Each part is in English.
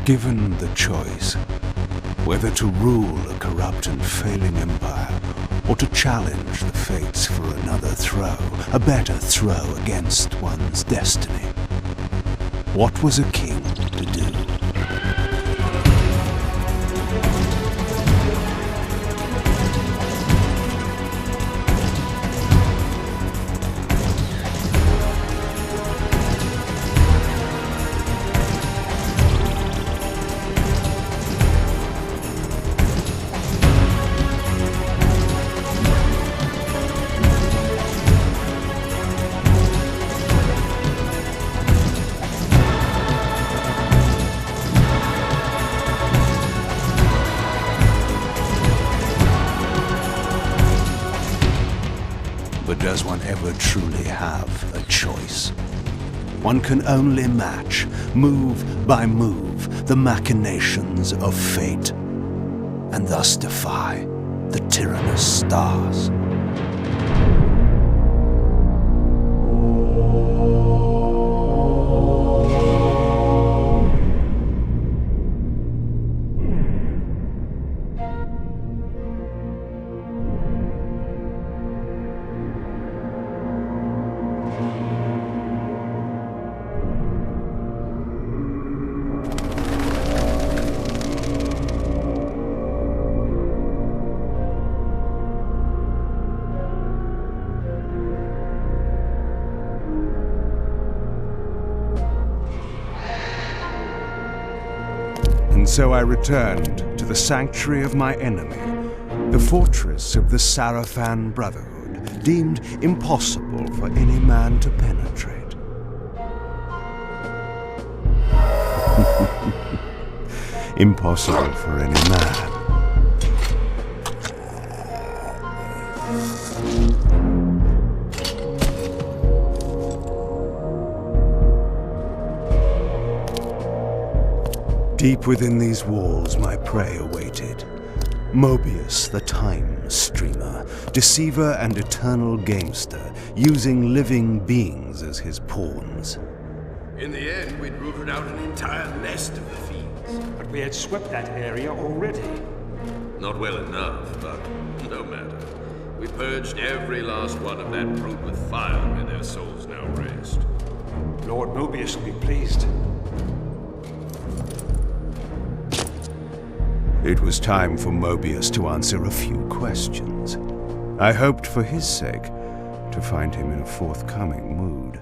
Given the choice, whether to rule a corrupt and failing empire, or to challenge the fates for another throw, a better throw against one's destiny, what was a king to do? But does one ever truly have a choice? One can only match, move by move, the machinations of fate, and thus defy the tyrannous stars. And so I returned to the sanctuary of my enemy, the fortress of the Xraviell Brotherhood, deemed impossible for any man to penetrate. Impossible for any man. Deep within these walls, my prey awaited. Mobius, the time streamer, deceiver and eternal gamester, using living beings as his pawns. In the end, we'd rooted out an entire nest of the fiends. But we had swept that area already. Not well enough, but no matter. We purged every last one of that brood with fire, may their souls now rest. Lord Mobius will be pleased. It was time for Mobius to answer a few questions. I hoped for his sake to find him in a forthcoming mood.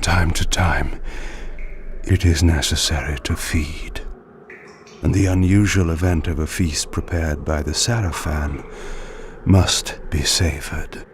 time to time, it is necessary to feed. And the unusual event of a feast prepared by the Sarafan must be savored.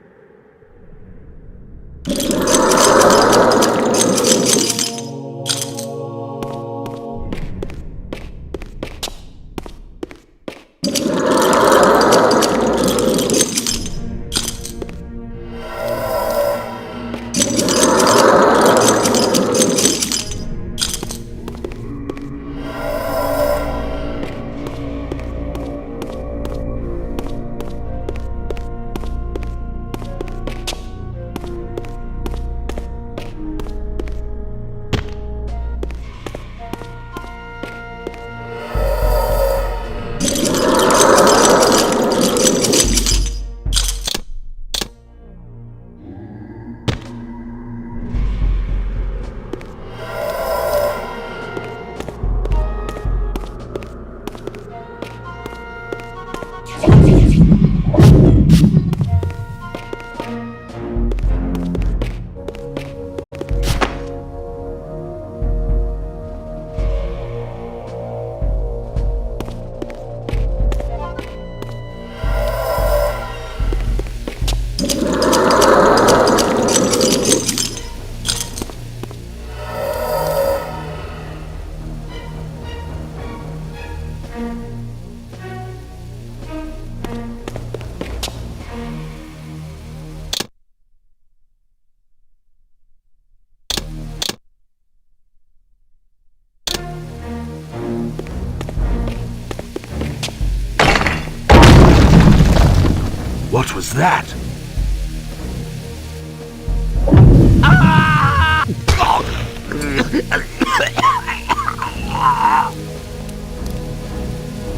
What was that?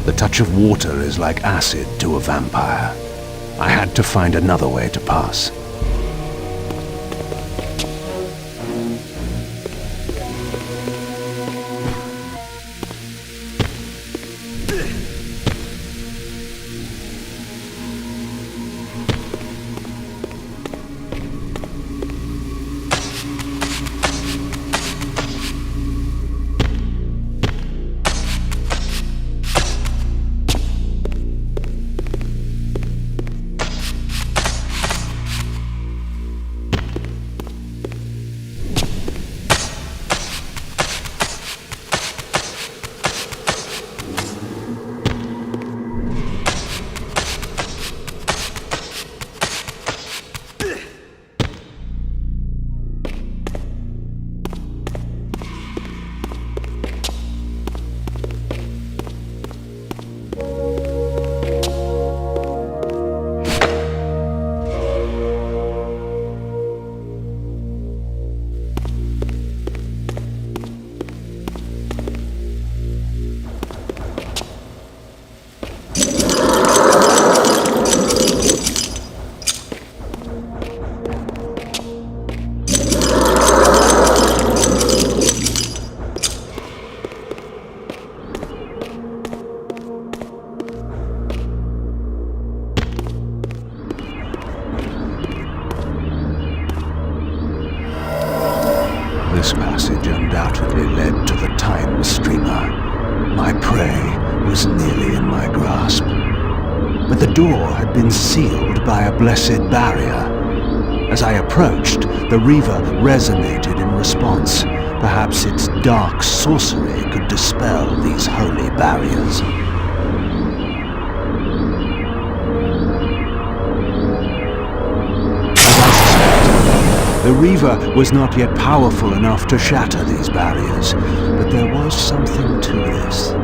The touch of water is like acid to a vampire. I had to find another way to pass. This passage undoubtedly led to the time streamer. My prey was nearly in my grasp. But the door had been sealed by a blessed barrier. As I approached, the Reaver resonated in response. Perhaps its dark sorcery could dispel these holy barriers. The Reaver was not yet powerful enough to shatter these barriers, but there was something to this.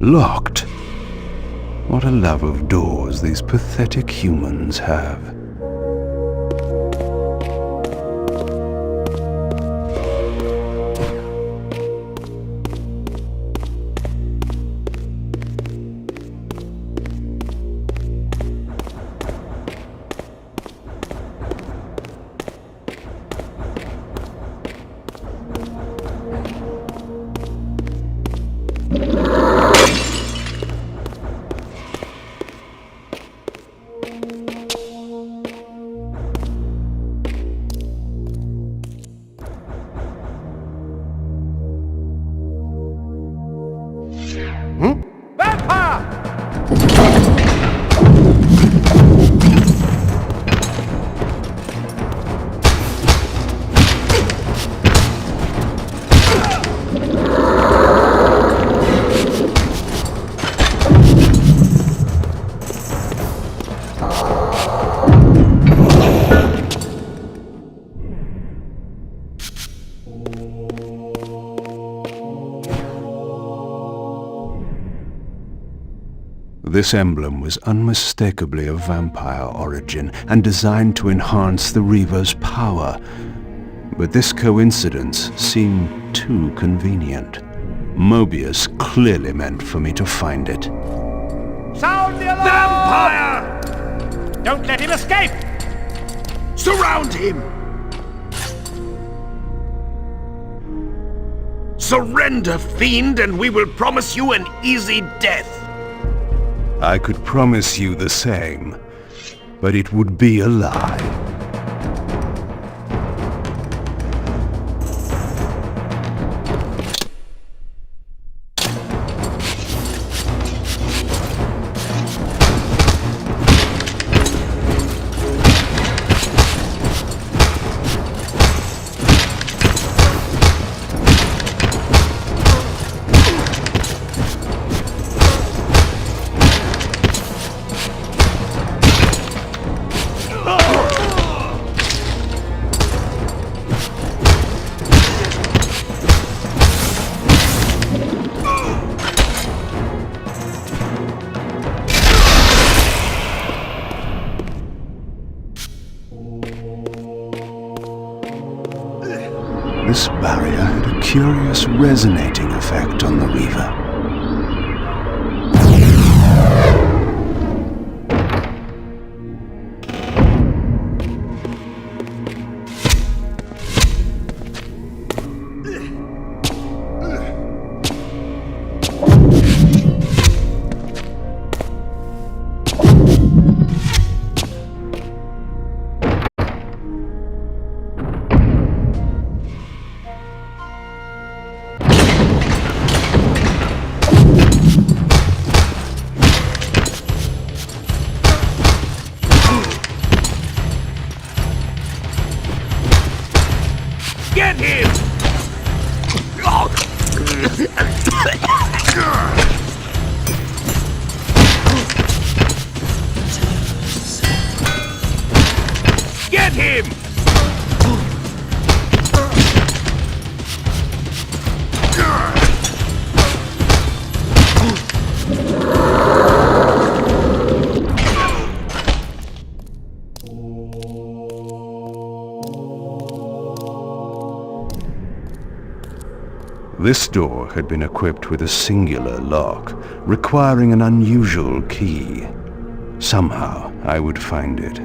Locked. What a love of doors these pathetic humans have. This emblem was unmistakably of vampire origin and designed to enhance the Reaver's power. But this coincidence seemed too convenient. Mobius clearly meant for me to find it. Sound the alarm! Vampire! Don't let him escape! Surround him! Surrender, fiend, and we will promise you an easy death. I could promise you the same, but it would be a lie. This barrier had a curious resonating effect on the Reaver. Get him! Get him! This door had been equipped with a singular lock, requiring an unusual key. Somehow, I would find it.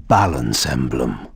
Balance emblem.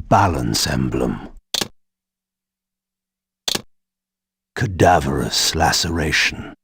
balance emblem. Cadaverous laceration.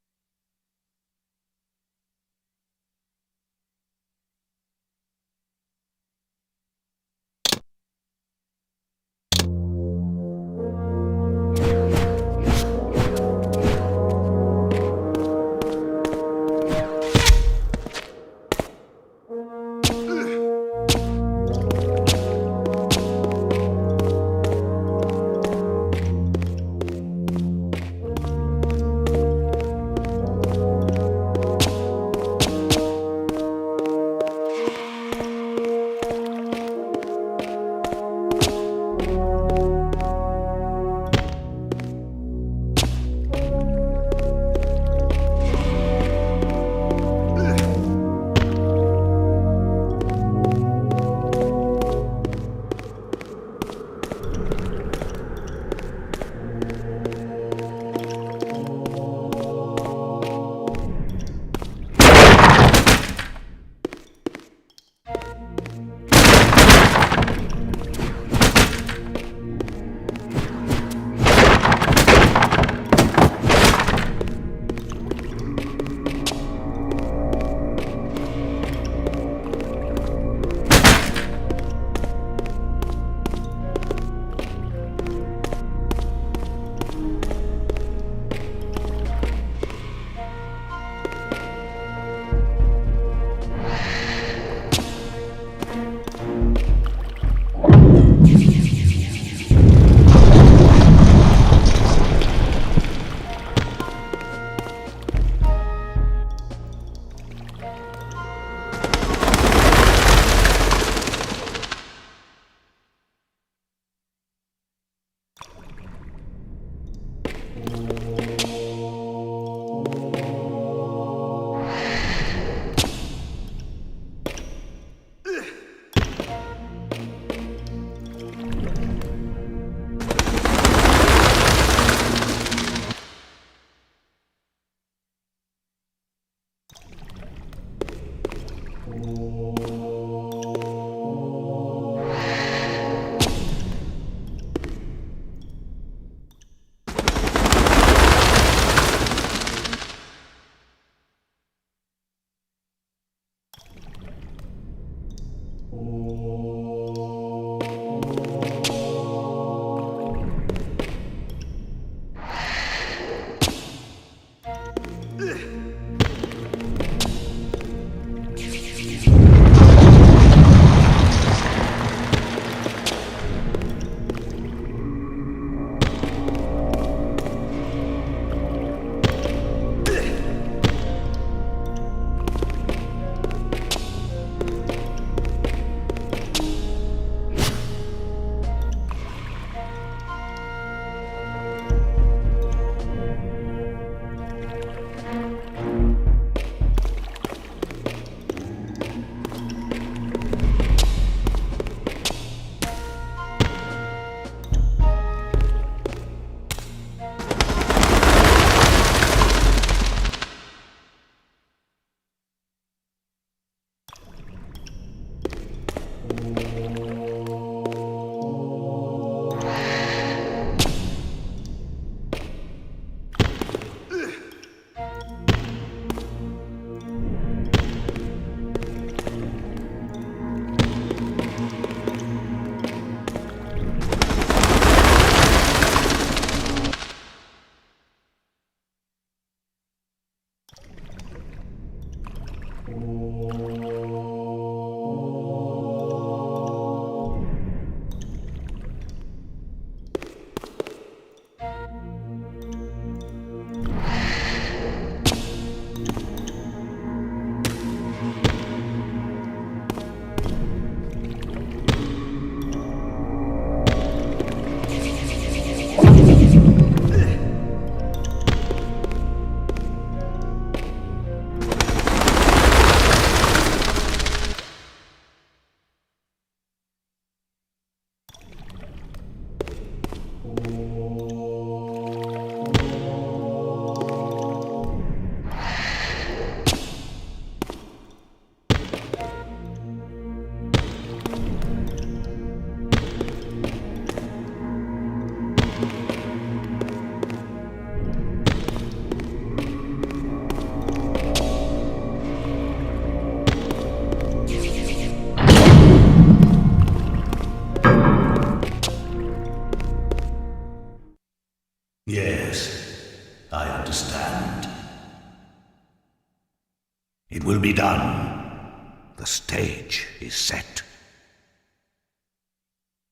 The stage is set.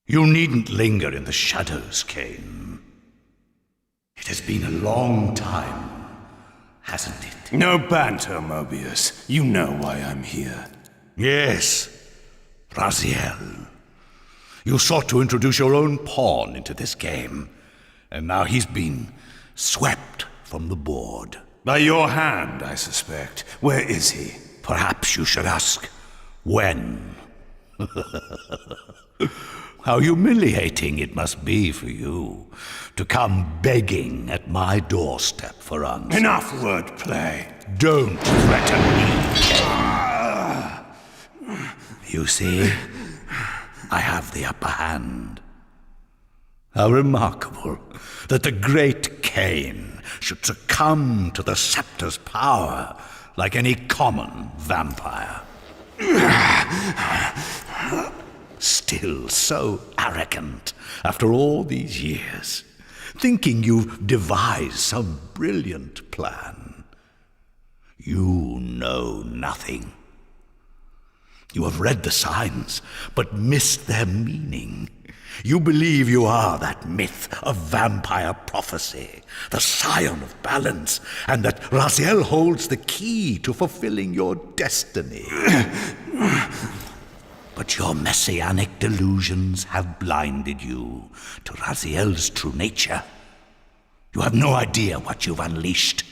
You needn't linger in the shadows, Kain. It has been a long time, hasn't it? No banter, Mobius. You know why I'm here. Yes, Raziel. You sought to introduce your own pawn into this game, and now he's been swept from the board. By your hand, I suspect. Where is he? Perhaps you should ask, when? How humiliating it must be for you to come begging at my doorstep for answers. Enough wordplay. Don't threaten me. You see, I have the upper hand. How remarkable that the great Kain should succumb to the scepter's power like any common vampire. Still so arrogant after all these years, thinking you've devised some brilliant plan. You know nothing. You have read the signs, but missed their meaning. You believe you are that myth of vampire prophecy, the scion of balance, and that Raziel holds the key to fulfilling your destiny. But your messianic delusions have blinded you to Raziel's true nature. You have no idea what you've unleashed.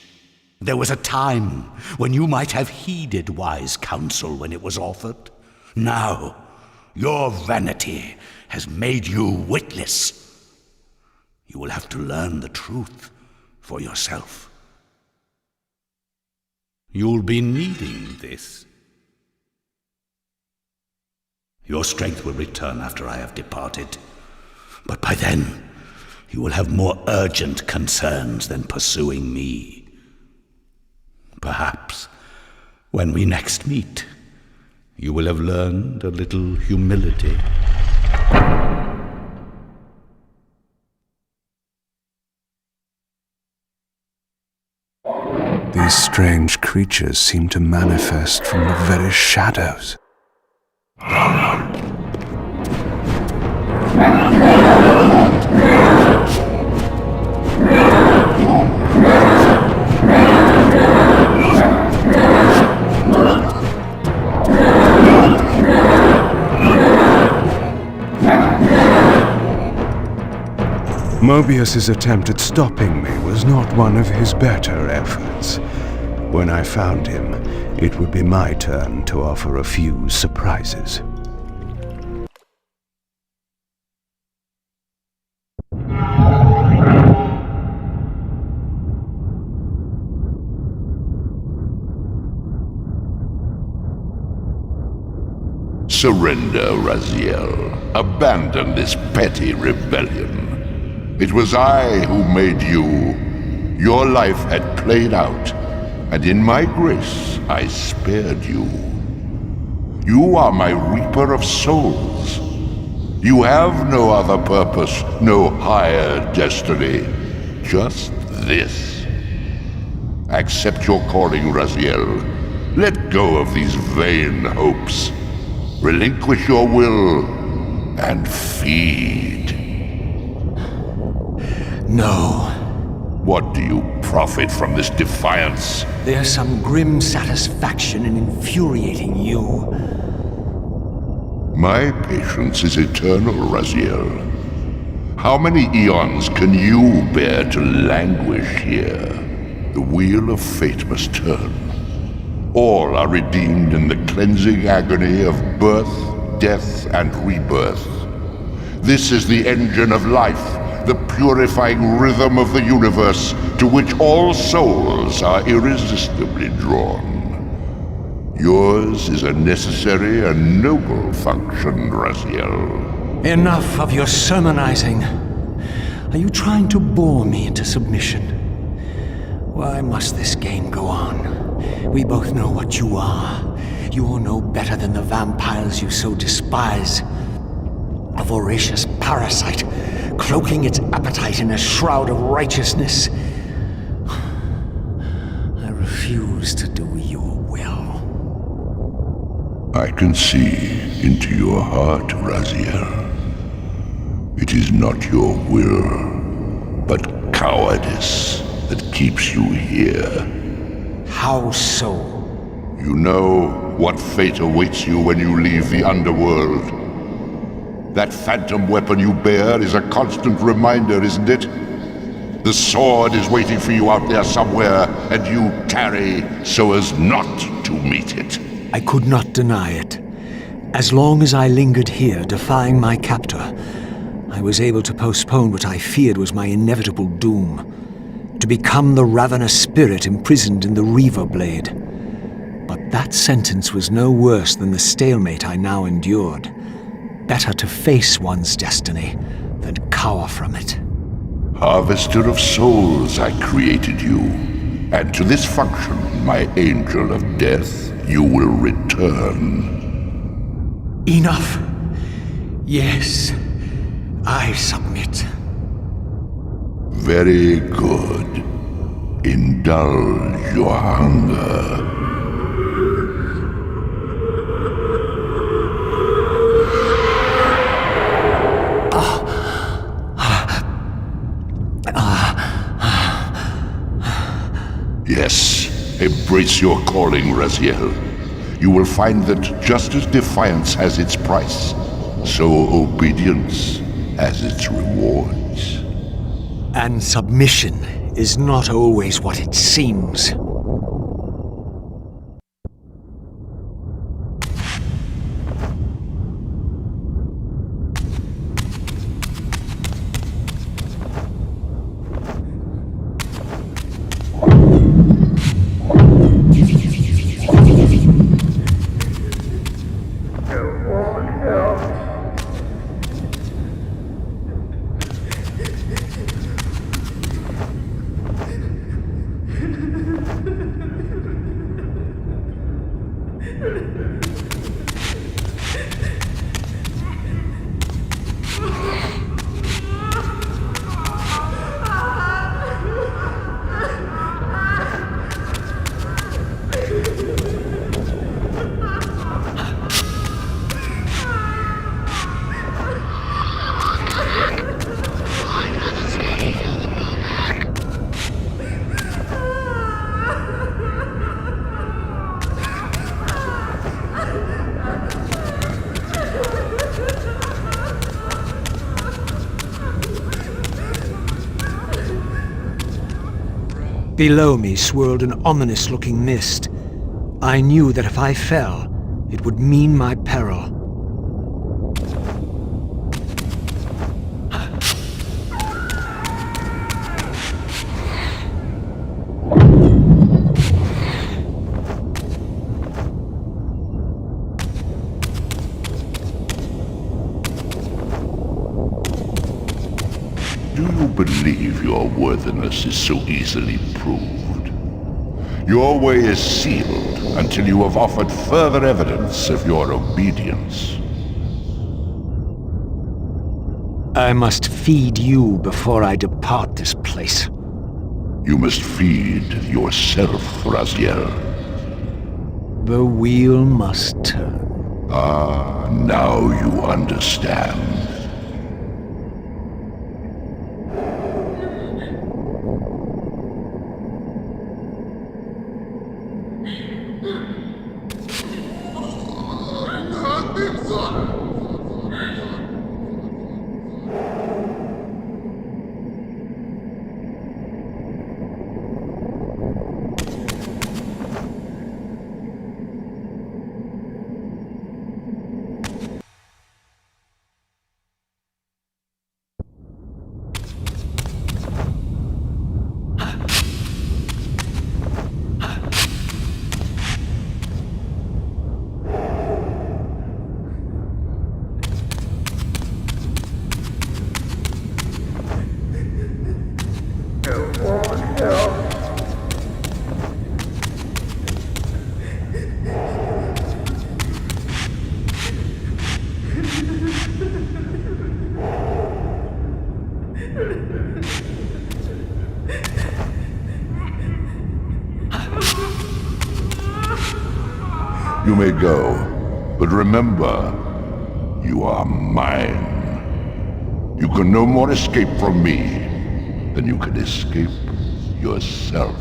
There was a time when you might have heeded wise counsel when it was offered. Now, your vanity has made you witless. You will have to learn the truth for yourself. You'll be needing this. Your strength will return after I have departed, but by then you will have more urgent concerns than pursuing me. Perhaps when we next meet, you will have learned a little humility. These strange creatures seem to manifest from the very shadows. Mobius's attempt at stopping me was not one of his better efforts. When I found him, it would be my turn to offer a few surprises. Surrender, Raziel. Abandon this petty rebellion. It was I who made you. Your life had played out, and in my grace I spared you. You are my reaper of souls. You have no other purpose, no higher destiny. Just this. Accept your calling, Raziel. Let go of these vain hopes. Relinquish your will and feed. No. What do you profit from this defiance? There's some grim satisfaction in infuriating you. My patience is eternal, Raziel. How many eons can you bear to languish here? The wheel of fate must turn. All are redeemed in the cleansing agony of birth, death, and rebirth. This is the engine of life, the purifying rhythm of the universe to which all souls are irresistibly drawn. Yours is a necessary and noble function, Raziel. Enough of your sermonizing. Are you trying to bore me into submission? Why must this game go on? We both know what you are. You're no better than the vampires you so despise. A voracious parasite, cloaking its appetite in a shroud of righteousness. I refuse to do your will. I can see into your heart, Raziel. It is not your will, but cowardice that keeps you here. How so? You know what fate awaits you when you leave the underworld. That phantom weapon you bear is a constant reminder, isn't it? The sword is waiting for you out there somewhere, and you tarry so as not to meet it. I could not deny it. As long as I lingered here, defying my captor, I was able to postpone what I feared was my inevitable doom. To become the ravenous spirit imprisoned in the Reaver Blade. But that sentence was no worse than the stalemate I now endured. Better to face one's destiny than cower from it. Harvester of souls, I created you. And to this function, my angel of death, you will return. Enough. Yes, I submit. Very good. Indulge your hunger. Yes, embrace your calling, Raziel. You will find that just as defiance has its price, so obedience has its rewards. And submission is not always what it seems. Below me swirled an ominous-looking mist. I knew that if I fell, it would mean my peril. Do you believe your worthiness is so easily proved? Your way is sealed until you have offered further evidence of your obedience. I must feed you before I depart this place. You must feed yourself, Raziel. The wheel must turn. Ah, now you understand. You may go. But remember, you are mine. You can no more escape from me than you can escape yourself.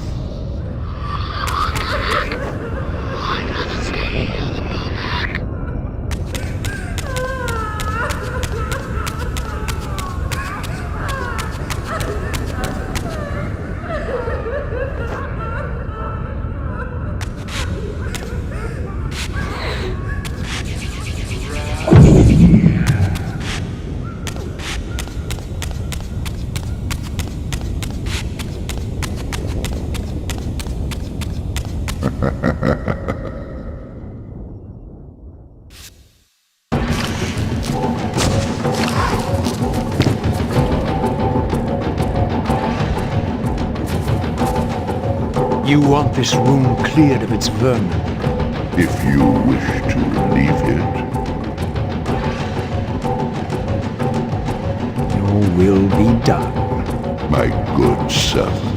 You want this room cleared of its vermin? If you wish to leave it, Your will be done. my good servant.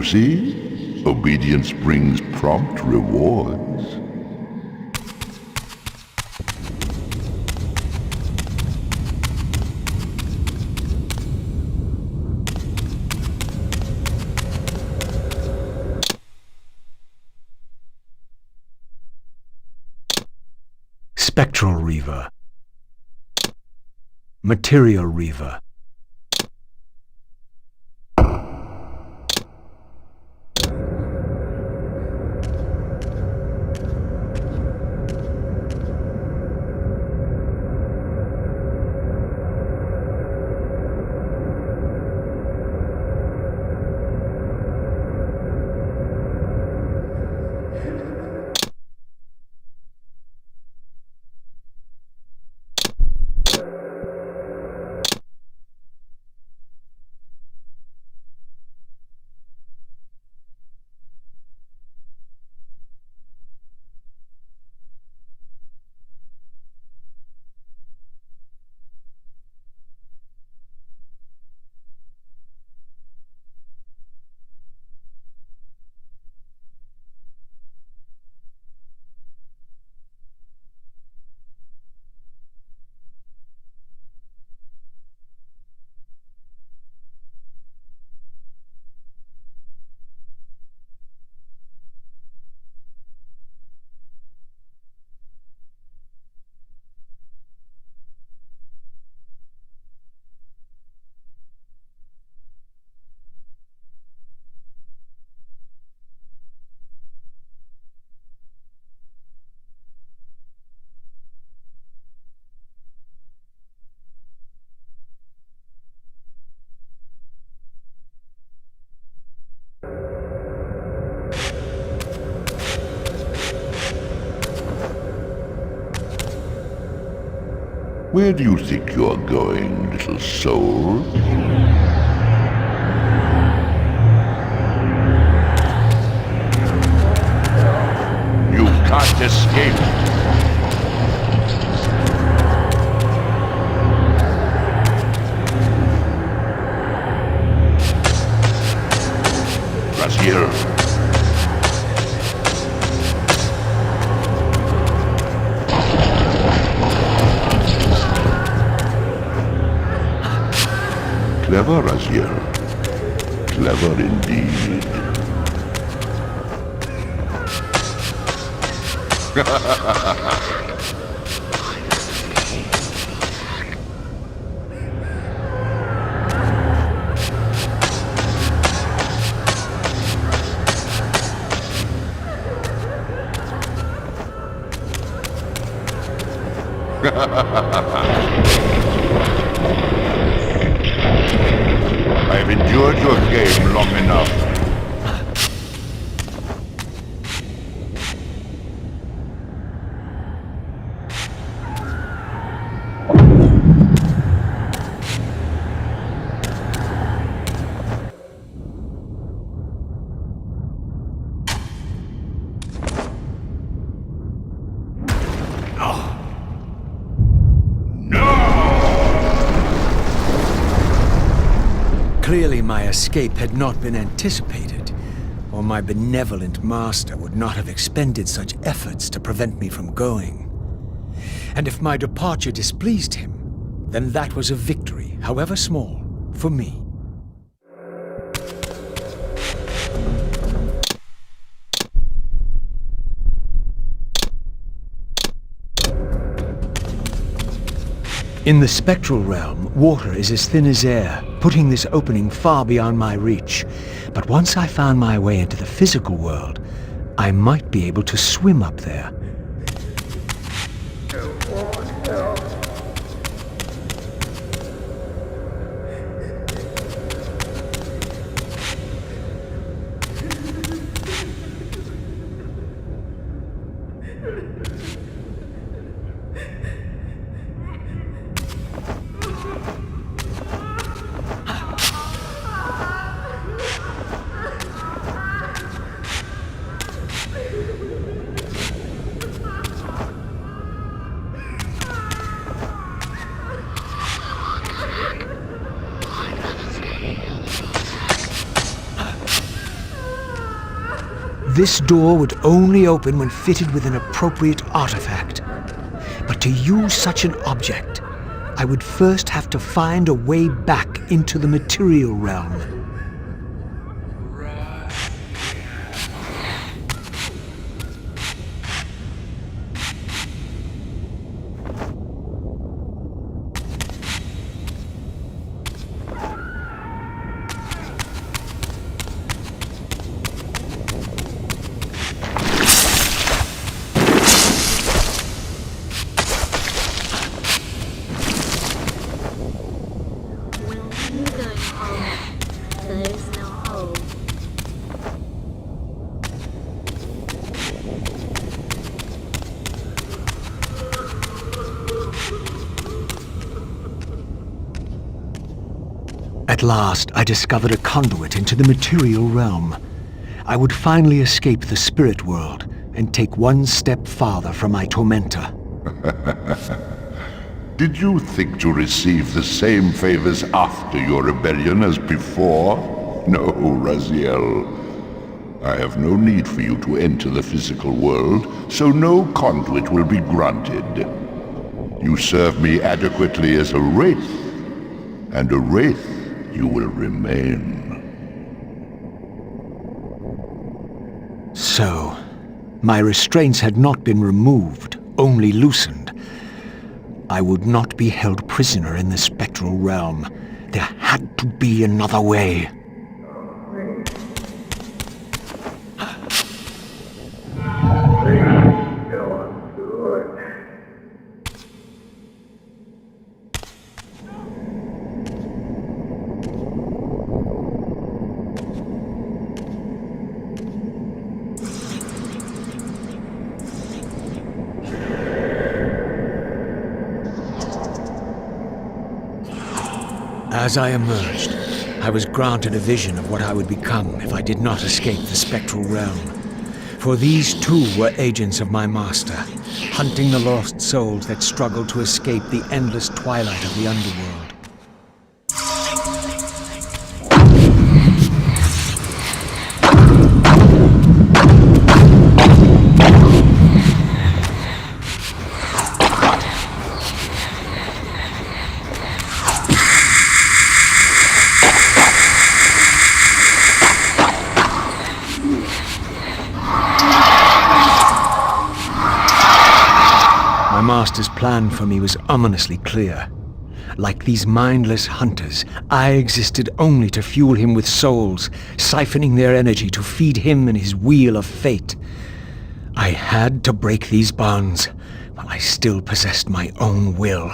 You see? Obedience brings prompt rewards. Spectral Reaver. Material Reaver. Where do you think you're going, little soul? You can't escape. Raziel. Clever, Raziel. Clever indeed. I've endured your game long enough. Clearly my escape had not been anticipated, or my benevolent master would not have expended such efforts to prevent me from going. And if my departure displeased him, then that was a victory, however small, for me. In the spectral realm, water is as thin as air, putting this opening far beyond my reach. But once I found my way into the physical world, I might be able to swim up there. This door would only open when fitted with an appropriate artifact. But to use such an object, I would first have to find a way back into the material realm. At last, I discovered a conduit into the material realm. I would finally escape the spirit world and take one step farther from my tormentor. Did you think to receive the same favors after your rebellion as before? No, Raziel. I have no need for you to enter the physical world, so no conduit will be granted. You serve me adequately as a wraith, and a wraith you will remain. So, my restraints had not been removed, only loosened. I would not be held prisoner in the spectral realm. There had to be another way. As I emerged, I was granted a vision of what I would become if I did not escape the spectral realm. For these too were agents of my master, hunting the lost souls that struggled to escape the endless twilight of the underworld. My master's plan for me was ominously clear. Like these mindless hunters, I existed only to fuel him with souls, siphoning their energy to feed him and his wheel of fate. I had to break these bonds, I still possessed my own will.